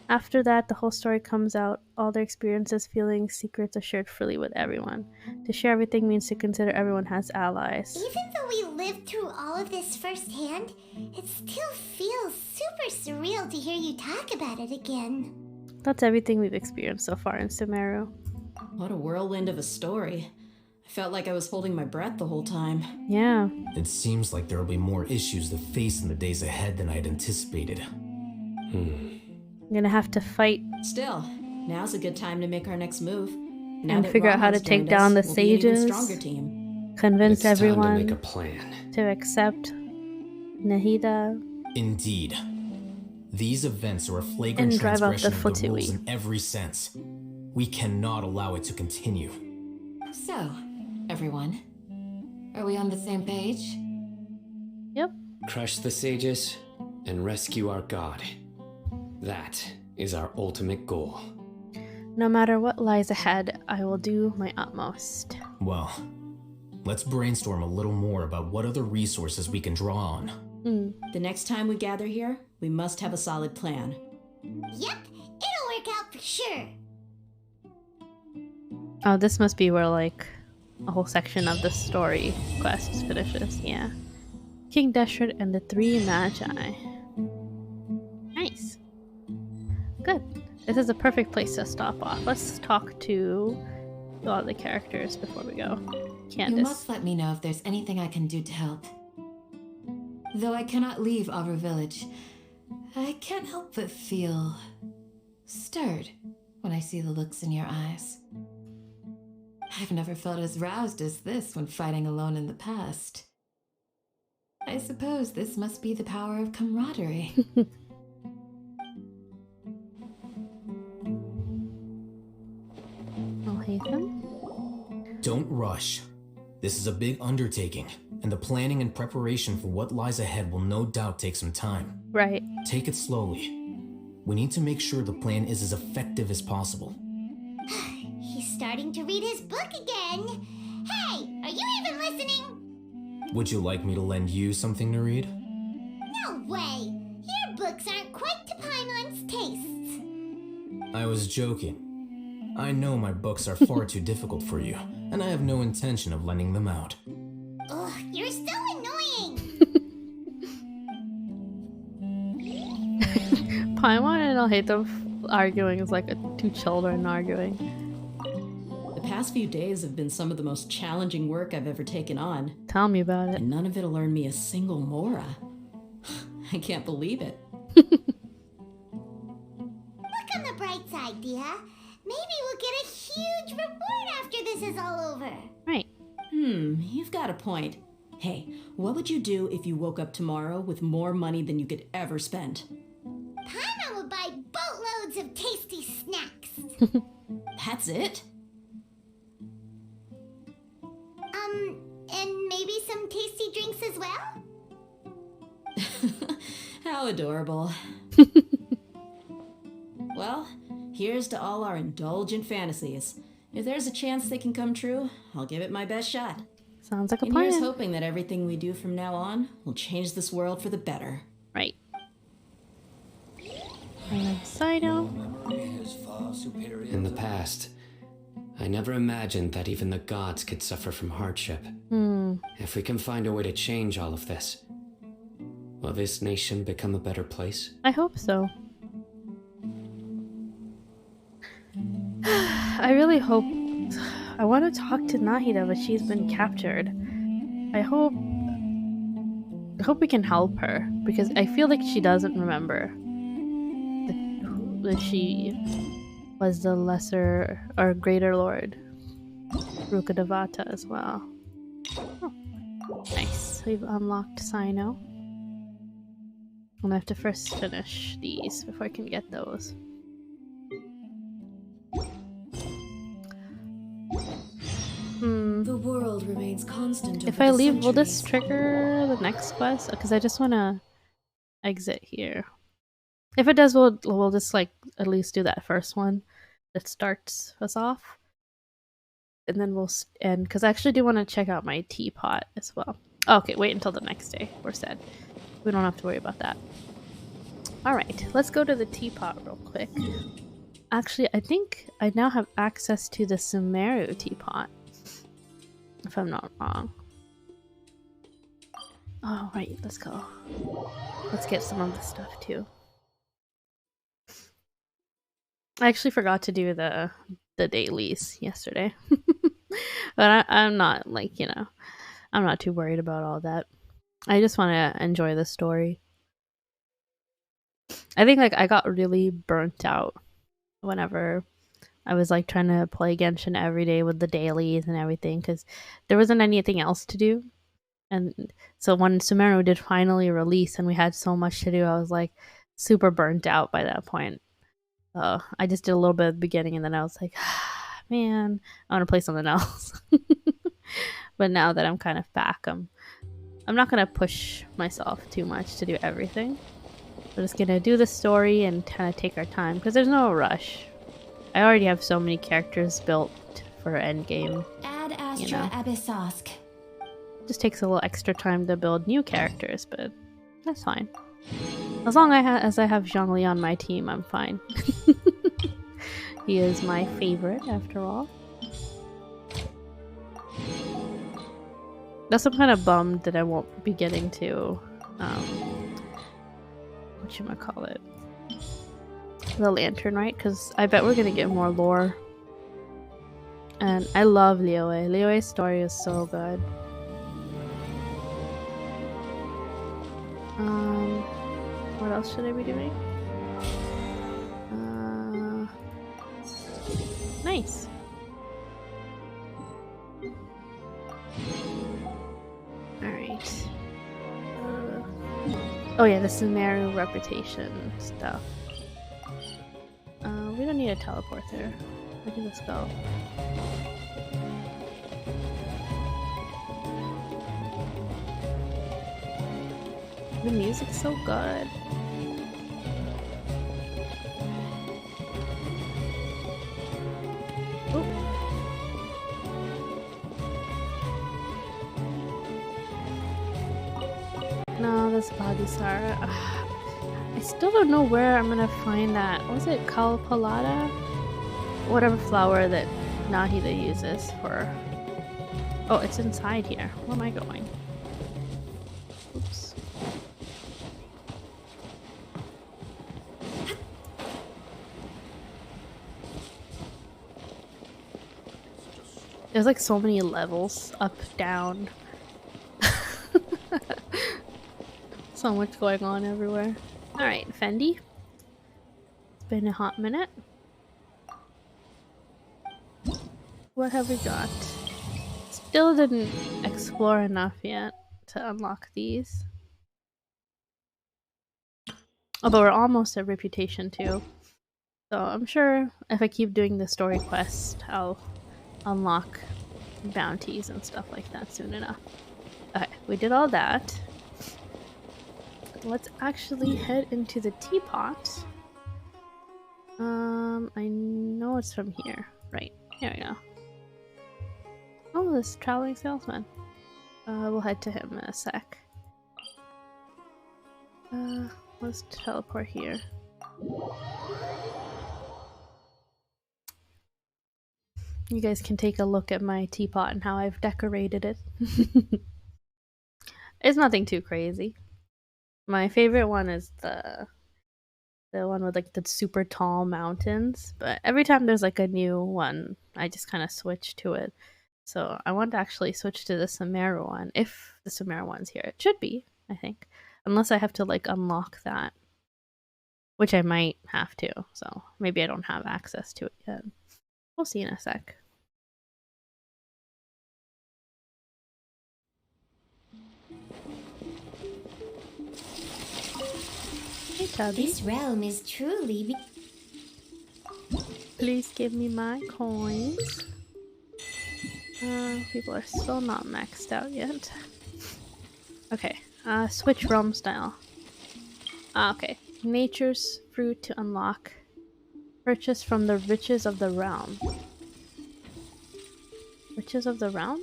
After that, the whole story comes out. All their experiences, feelings, secrets are shared freely with everyone. To share everything means to consider everyone has allies. Even though we lived through all of this firsthand, it still feels super surreal to hear you talk about it again. That's everything we've experienced so far in Sumeru. What a whirlwind of a story. I felt like I was holding my breath the whole time. Yeah. It seems like there will be more issues to face in the days ahead than I had anticipated. I'm gonna have to fight Still, now's a good time to make our next move. Now and that figure out how to Rahman's take joined down the us, we'll be an even sages. stronger team. Convince It's time to everyone make a plan. to accept Nahida. Indeed. These events are a flagrant And drive out the transgression of the rules Futui. in every sense. We cannot allow it to continue. So, everyone, are we on the same page? Yep. Crush the sages and rescue our god. That is our ultimate goal. No matter what lies ahead, I will do my utmost. Well, let's brainstorm a little more about what other resources we can draw on. The next time we gather here, we must have a solid plan. Yep, it'll work out for sure. Oh, this must be where, like, a whole section of the story quest finishes. Yeah. King Deshret and the 3 Magi. Nice. Good. This is a perfect place to stop off. Let's talk to all the characters before we go. You Candace. must let me know if there's anything I can do to help. Though I cannot leave Avru Village, I can't help but feel stirred when I see the looks in your eyes. I've never felt as roused as this when fighting alone in the past. I suppose this must be the power of camaraderie. Al-Haytham? Don't rush. This is a big undertaking, and the planning and preparation for what lies ahead will no doubt take some time. Right. Take it slowly. We need to make sure the plan is as effective as possible. He's starting to read his book again. Hey, are you even listening? Would you like me to lend you something to read? No way. Your books aren't quite to Paimon's tastes. I was joking. I know my books are far too difficult for you, and I have no intention of lending them out. Ugh, you're so annoying. Paimon and Al-Haytham arguing is like 2 children arguing. The past few days have been some of the most challenging work I've ever taken on, Tell me about it. and none of it'll earn me a single mora. I can't believe it. Look on the bright side, Dia. Maybe we'll get a huge reward after this is all over. Right. You've got a point. Hey, what would you do if you woke up tomorrow with more money than you could ever spend? Paimon would buy boatloads of tasty snacks. That's it? And maybe some tasty drinks as well? How adorable. Well, here's to all our indulgent fantasies. If there's a chance they can come true, I'll give it my best shot. Sounds like a And plan. here's hoping that everything we do from now on will change this world for the better. Right. Sino. In the past, I never imagined that even the gods could suffer from hardship. If we can find a way to change all of this, will this nation become a better place? I hope so. I really hope. I want to talk to Nahida, but she's been captured. I hope we can help her, because I feel like she doesn't remember that she was the lesser or greater lord Ruka Devata as well. Oh, nice. We've unlocked Sino. I'm gonna have to first finish these before I can get those. The world remains constant. If I leave, will this trigger the next quest? Because I just want to exit here. If it does, we'll just like at least do that first one that starts us off, and then we'll end. Because I actually do want to check out my teapot as well. Oh, okay, wait until the next day. We're set. We don't have to worry about that. All right, let's go to the teapot real quick. Actually, I think I now have access to the Sumeru teapot, if I'm not wrong. Oh, right, let's go. Let's get some of the stuff too. I actually forgot to do the dailies yesterday. But I'm not, like, you know, I'm not too worried about all that. I just want to enjoy the story. I think, like, I got really burnt out whenever I was, like, trying to play Genshin every day with the dailies and everything, because there wasn't anything else to do. And so when Sumeru did finally release and we had so much to do, I was, like, super burnt out by that point. I just did a little bit at the beginning, and then I was like, man, I want to play something else. But now that I'm kind of back, I'm not going to push myself too much to do everything. We're just going to do the story and kind of take our time, because there's no rush. I already have so many characters built for endgame. Ad Astra Abyssosk. Just takes a little extra time to build new characters, but that's fine. As long as I have Zhongli on my team, I'm fine. He is my favorite, after all. That's I'm kind of bummed that I won't be getting to, whatchamacallit, the Lantern, right? Because I bet we're gonna get more lore. And I love Liyue. Liyue's story is so good. What else should I be doing? Nice. Alright. Oh yeah, the Sumeru reputation stuff. We don't need a teleporter. We can just go. The music's so good. Oh. No, this Badisara. I still don't know where I'm gonna find that. Was it Kalpalata? Whatever flower that Nahida uses for. Oh, it's inside here. Where am I going? Oops. There's like so many levels up, down. So much going on everywhere. Alright, Fendi. It's been a hot minute. What have we got? Still didn't explore enough yet to unlock these. Although we're almost at Reputation 2. So I'm sure if I keep doing the story quest, I'll unlock bounties and stuff like that soon enough. Okay, we did all that. Let's actually head into the teapot. I know it's from here. Right, here we go. Oh, this traveling salesman. We'll head to him in a sec. Let's teleport here. You guys can take a look at my teapot and how I've decorated it. It's nothing too crazy. My favorite one is the one with like the super tall mountains, but every time there's like a new one, I just kind of switch to it. So I want to actually switch to the Sumeru one, if the Sumeru one's here. It should be, I think. Unless I have to like unlock that. Which I might have to, so maybe I don't have access to it yet. We'll see in a sec. Hey Tubby. This realm is truly... Please give me my coins. People are still not maxed out yet. Okay, switch realm style. Okay, nature's fruit to unlock. Purchase from the riches of the realm. Riches of the realm?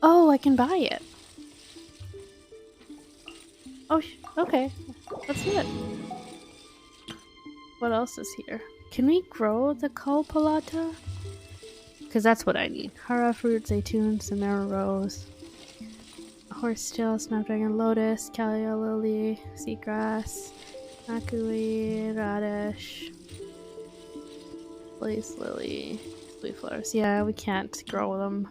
Oh, I can buy it. Oh, okay. Let's do it. What else is here? Can we grow the Copolata? Because that's what I need. Hara fruit, Zaytun, Sumeru rose, horsetail, snapdragon, lotus, Kalia lily, seagrass, Nakui, radish, blaze lily, sweet flowers. Yeah, we can't grow them.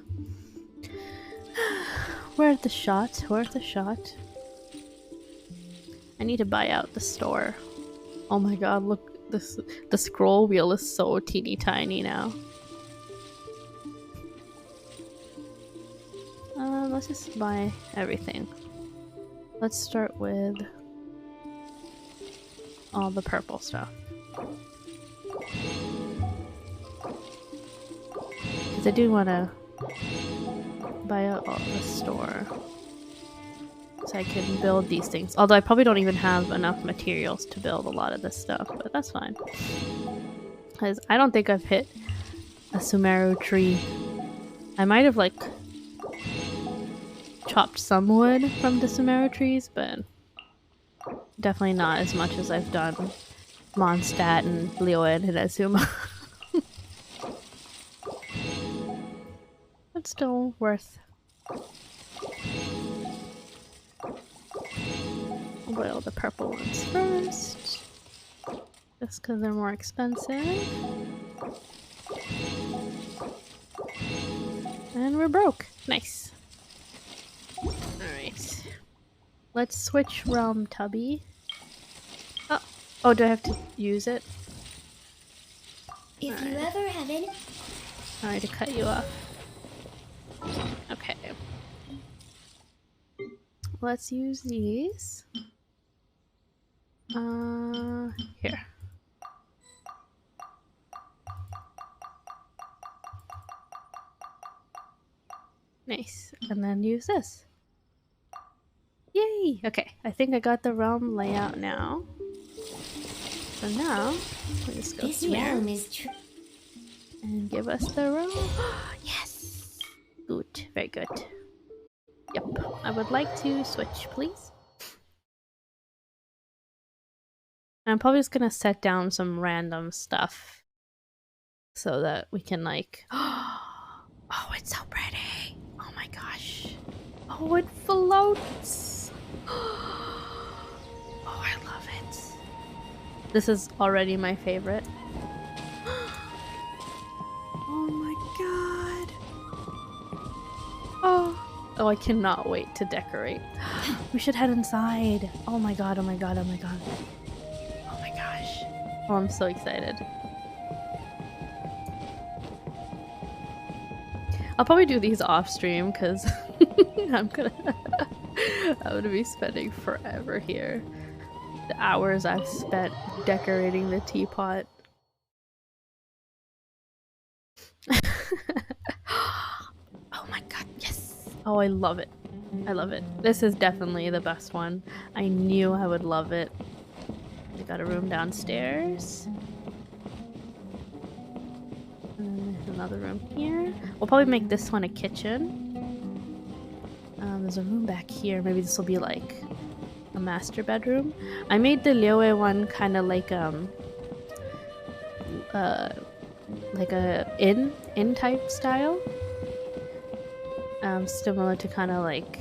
We're at the shot. We're at the shot. I need to buy out the store. Oh my god, look, the scroll wheel is so teeny tiny now. Let's just buy everything. Let's start with all the purple stuff. Because I do want to buy out all the store. So I can build these things. Although I probably don't even have enough materials to build a lot of this stuff, but that's fine. Because I don't think I've hit a Sumeru tree. I might have like chopped some wood from the Sumeru trees, but definitely not as much as I've done Mondstadt and Liyue and Azuma. But still worth. I'll buy all the purple ones first, just because they're more expensive. And we're broke. Nice. Alright. Let's switch realm, Tubby. Oh, do I have to use it? If you ever have it... Sorry to cut you off. Okay. Let's use these. Here. Nice. And then use this. Yay! Okay, I think I got the realm layout now. So now, we just go This here realm is and give us the realm. Yes! Good, very good. Yep, I would like to switch, please. I'm probably just gonna set down some random stuff so that we can like... Oh, it's so pretty! Oh my gosh. Oh, it floats! Oh, I love it. This is already my favorite. Oh my god. Oh, I cannot wait to decorate. We should head inside. Oh my god, oh my god, oh my god. Oh my gosh. Oh, I'm so excited. I'll probably do these off stream because I'm gonna be spending forever here. The hours I've spent decorating the teapot. Oh my god, yes! Oh, I love it. I love it. This is definitely the best one. I knew I would love it. We got a room downstairs. And then there's another room here. We'll probably make this one a kitchen. There's a room back here. Maybe this will be like a master bedroom. I made the Lyoe one kind of like a inn type style. Similar to kind of like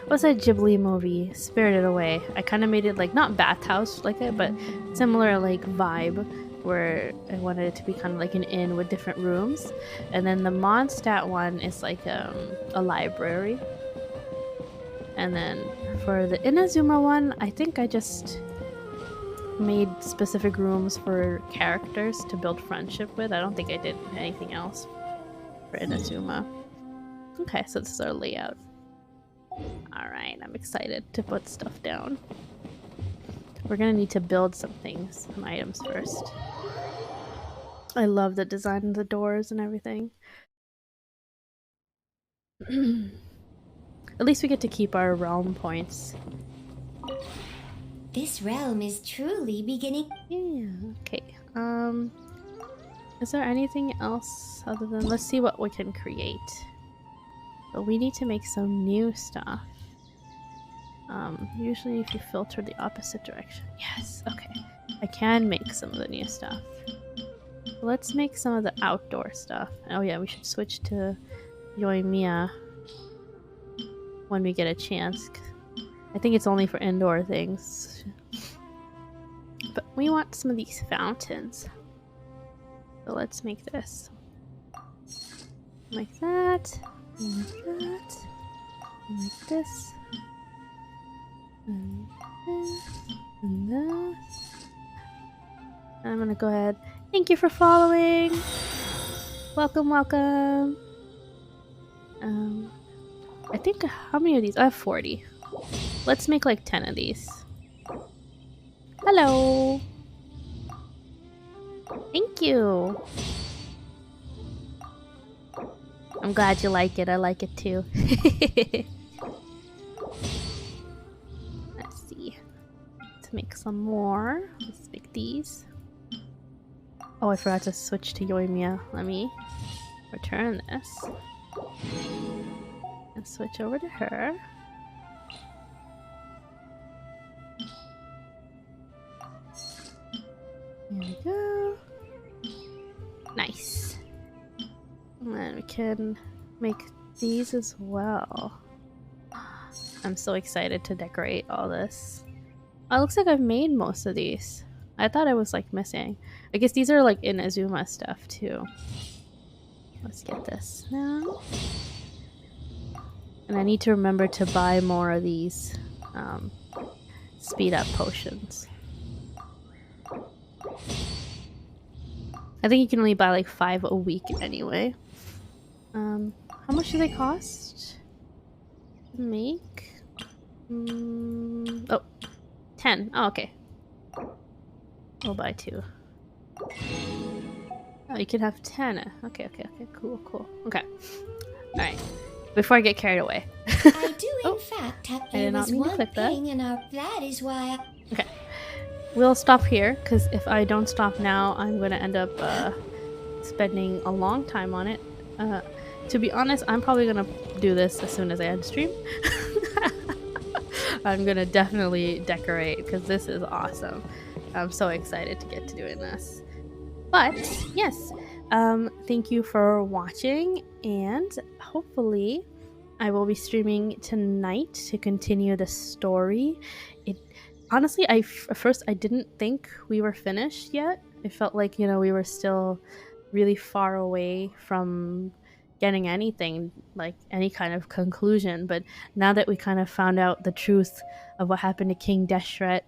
what's that Ghibli movie? Spirited Away. I kind of made it like not bathhouse like that, but similar like vibe where I wanted it to be kind of like an inn with different rooms. And then the Mondstadt one is like a library. And then for the Inazuma one, I think I just made specific rooms for characters to build friendship with. I don't think I did anything else for Inazuma. Okay, so this is our layout. Alright, I'm excited to put stuff down. We're gonna need to build some things, some items first. I love the design of the doors and everything. At least we get to keep our realm points. This realm is truly beginning. Yeah, okay. Is there anything else other than, let's see what we can create. But we need to make some new stuff. Usually if you filter the opposite direction. Yes, okay. I can make some of the new stuff. Let's make some of the outdoor stuff. Oh yeah, we should switch to Yoimiya when we get a chance. I think it's only for indoor things. But we want some of these fountains. So let's make this. Like that. Like that. Like this. And this. And this. And I'm gonna go ahead. Thank you for following. Welcome, welcome. I think, how many of these? I have 40. Let's make like 10 of these. Hello. Thank you. I'm glad you like it. I like it too. Let's see. Let's make some more. Let's make these. Oh, I forgot to switch to Yoimiya. Let me return this. And switch over to her. There we go. Nice. And then we can make these as well. I'm so excited to decorate all this. Oh, it looks like I've made most of these. I thought I was like missing. I guess these are like Inazuma stuff too. Let's get this now. And I need to remember to buy more of these speed up potions. I think you can only buy like 5 a week anyway. How much do they cost to make? Oh, 10. Oh, okay. We'll buy 2. Oh, you can have 10. Okay, cool. Okay. Alright. Before I get carried away. I do, in fact, have I did not mean to click that. and that is why Okay. We'll stop here, because if I don't stop now, I'm going to end up spending a long time on it. To be honest, I'm probably going to do this as soon as I end stream. I'm going to definitely decorate, because this is awesome. I'm so excited to get to doing this. But, yes, thank you for watching, and hopefully I will be streaming tonight to continue the story. Honestly, at first I didn't think we were finished yet. It felt like, we were still really far away from, getting anything, like any kind of conclusion. But now that we kind of found out the truth of what happened to King Deshret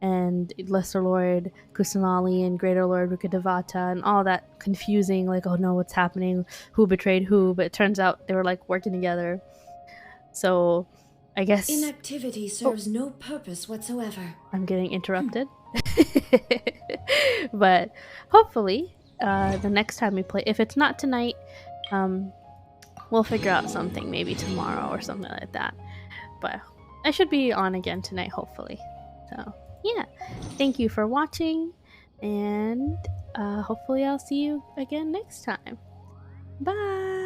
and Lesser Lord Kusanali and Greater Lord Rukkhadevata and all that confusing, like, oh no, what's happening? Who betrayed who? But it turns out they were like working together. So I guess inactivity serves no purpose whatsoever. I'm getting interrupted. But hopefully, the next time we play, if it's not tonight, we'll figure out something maybe tomorrow or something like that. But I should be on again tonight, hopefully. So yeah, thank you for watching, and hopefully I'll see you again next time. Bye.